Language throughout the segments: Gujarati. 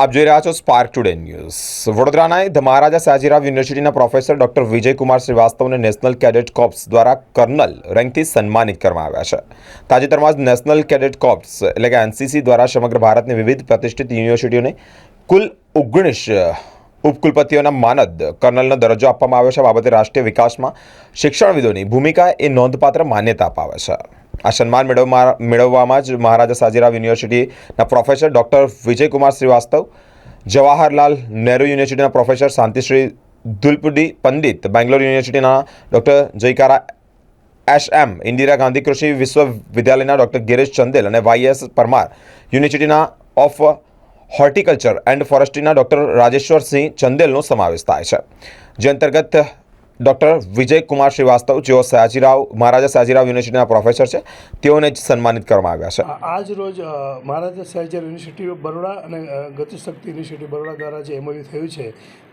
આપ જોઈ રહ્યા છો સ્પાર્ક ટુડે ન્યૂઝ। વડોદરાના ધ મહારાજા સયાજીરાવ યુનિવર્સિટીના પ્રોફેસર ડોક્ટર વિજયકુમાર શ્રીવાસ્તવને નેશનલ કેડેટ કોર્પ્સ દ્વારા કર્નલ રેન્કથી સન્માનિત કરવામાં આવ્યા છે। તાજેતરમાં જ નેશનલ કેડેટ કોર્પ્સ એટલે કે એનસીસી દ્વારા સમગ્ર ભારતની વિવિધ પ્રતિષ્ઠિત યુનિવર્સિટીઓને કુલ 19 ઉપકુલપતિઓના માનદ કર્નલનો દરજ્જો આપવામાં આવ્યો છે। આ બાબતે રાષ્ટ્રીય વિકાસમાં શિક્ષણવિદોની ભૂમિકા એ નોંધપાત્ર માન્યતા અપાવે છે। આ સન્માન મેળવવામાં જ મહારાજા સયાજીરાવ યુનિવર્સિટીના પ્રોફેસર ડૉક્ટર વિજયકુમાર શ્રીવાસ્તવ, જવાહરલાલ નહેરુ યુનિવર્સિટીના પ્રોફેસર શાંતિશ્રી ધુલપુડી પંડિત, બેંગ્લોર યુનિવર્સિટીના ડૉક્ટર જયકારા એસ.એમ., ઇન્દિરા ગાંધી કૃષિ વિશ્વવિદ્યાલયના ડૉક્ટર ગિરીશ ચંદેલ અને વાય.એસ. પરમાર યુનિવર્સિટીના ઓફ હોર્ટિકલ્ચર એન્ડ ફોરેસ્ટ્રીના ડૉક્ટર રાજેશ્વરસિંહ ચંદેલનો સમાવેશ થાય છે। જે અંતર્ગત ડૉક્ટર વિજયકુમાર શ્રીવાસ્તવ, જેઓ મહારાજા સયાજીરાવ યુનિવર્સિટીના પ્રોફેસર છે, તેઓને જ સન્માનિત કરવામાં આવ્યા છે। આજ રોજ મહારાજા સયાજીરાવ યુનિવર્સિટી બરોડા અને ગતિશક્તિ યુનિવર્સિટી બરોડા દ્વારા જે એમઓયુ થયું છે,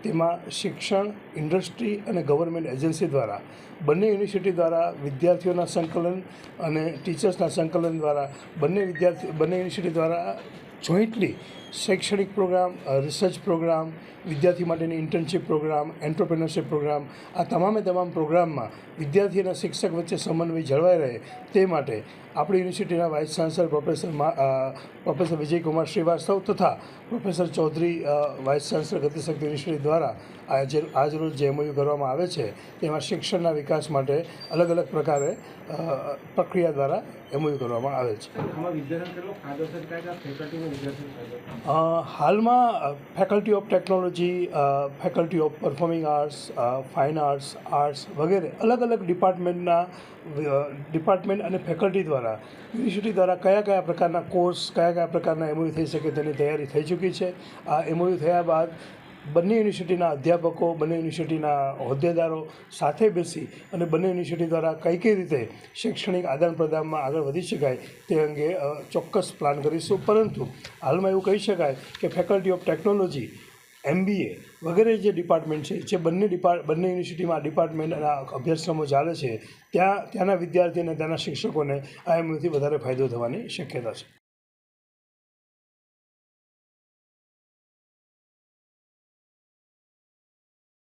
તેમાં શિક્ષણ, ઇન્ડસ્ટ્રી અને ગવર્મેન્ટ એજન્સી દ્વારા બંને યુનિવર્સિટી દ્વારા વિદ્યાર્થીઓના સંકલન અને ટીચર્સના સંકલન દ્વારા બંને યુનિવર્સિટી દ્વારા જોઈન્ટલી શૈક્ષણિક પ્રોગ્રામ, રિસર્ચ પ્રોગ્રામ, વિદ્યાર્થી માટેની ઇન્ટર્નશીપ પ્રોગ્રામ, એન્ટરપ્રેન્યોરશિપ પ્રોગ્રામ, આ તમામ પ્રોગ્રામમાં વિદ્યાર્થી અને શિક્ષક વચ્ચે સમન્વય જળવાઈ રહે તે માટે આપણી યુનિવર્સિટીના vice chancellor professor Vijaykumar Shrivastava તથા professor Chaudhary vice chancellor Gatishakti university દ્વારા આજ રોજ જે એમઓયુ કરવામાં આવે છે, તેમાં શિક્ષણના વિકાસ માટે અલગ અલગ પ્રકારે પ્રક્રિયા દ્વારા એમઓયુ કરવામાં આવે છે। હાલમાં faculty of technology, faculty of performing arts, fine arts વગેરે અલગ અલગ ડિપાર્ટમેન્ટ અને ફેકલ્ટી દ્વારા યુનિવર્સિટી દ્વારા કયા પ્રકારના કોર્સ, કયા પ્રકારના એમઓયુ થઈ શકે તેની તૈયારી થઈ ચૂકી છે। આ એમઓયુ થયા બાદ બંને યુનિવર્સિટીના અધ્યાપકો, બંને યુનિવર્સિટીના હોદ્દેદારો સાથે બેસી અને બંને યુનિવર્સિટી દ્વારા કઈ રીતે શૈક્ષણિક આદાન પ્રદાનમાં આગળ વધી શકાય તે અંગે ચોક્કસ પ્લાન કરીશું। પરંતુ હાલમાં એવું કહી શકાય કે ફેકલ્ટી ઓફ ટેકનોલોજી, MBA વગેરે જે ડિપાર્ટમેન્ટ છે, જે બંને યુનિવર્સિટીમાં ડિપાર્ટમેન્ટ અને અભ્યાસક્રમો ચાલે છે, ત્યાંના વિદ્યાર્થી અને ત્યાંના શિક્ષકોને આ એમઓયુથી વધારે ફાયદો થવાની શક્યતા છે।